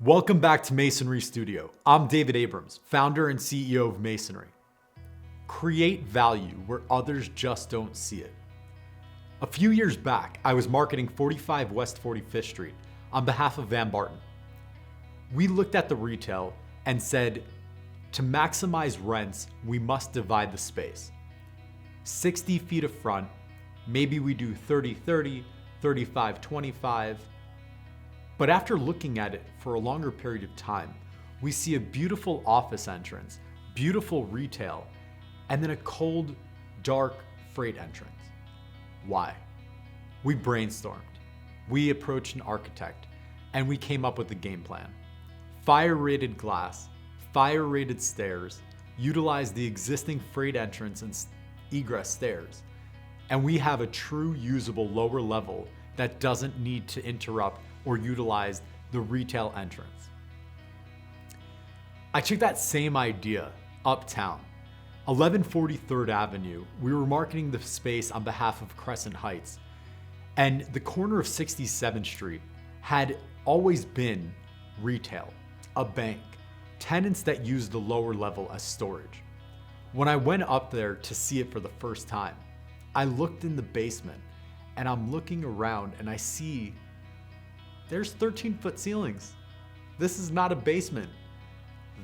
Welcome back to Masonry Studio. I'm David Abrams, founder and CEO of Masonry. Create value where others just don't see it. A few years back, I was marketing 45 West 45th Street on behalf of Van Barton. We looked at the retail and said, to maximize rents, we must divide the space. 60 feet of front, maybe we do 30-30, 35-25. But after looking at it for a longer period of time, we see a beautiful office entrance, beautiful retail, and then a cold, dark freight entrance. Why? We brainstormed. We approached an architect, and we came up with a game plan. Fire-rated glass, fire-rated stairs, utilize the existing freight entrance and egress stairs, and we have a true usable lower level that doesn't need to interrupt or utilize the retail entrance. I took that same idea uptown. 1143rd Avenue, we were marketing the space on behalf of Crescent Heights, and the corner of 67th Street had always been retail, a bank, tenants that used the lower level as storage. When I went up there to see it for the first time, I looked in the basement and I'm looking around and I see there's 13-foot ceilings. This is not a basement.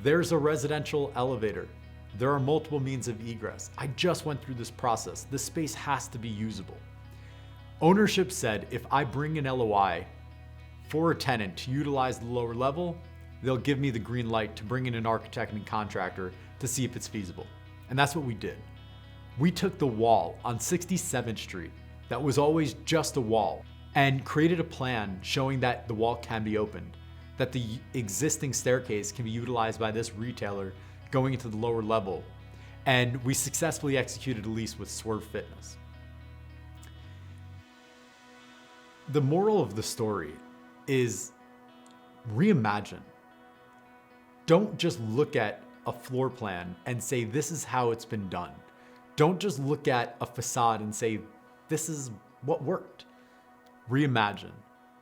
There's a residential elevator. There are multiple means of egress. I just went through this process. This space has to be usable. Ownership said if I bring an LOI for a tenant to utilize the lower level, they'll give me the green light to bring in an architect and contractor to see if it's feasible. And that's what we did. We took the wall on 67th Street that was always just a wall and created a plan showing that the wall can be opened, that the existing staircase can be utilized by this retailer going into the lower level. And we successfully executed a lease with Swerve Fitness. The moral of the story is reimagine. Don't just look at a floor plan and say, this is how it's been done. Don't just look at a facade and say, this is what worked. Reimagine.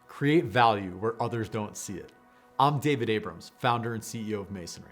Create value where others don't see it. I'm David Abrams, founder and CEO of Masonry.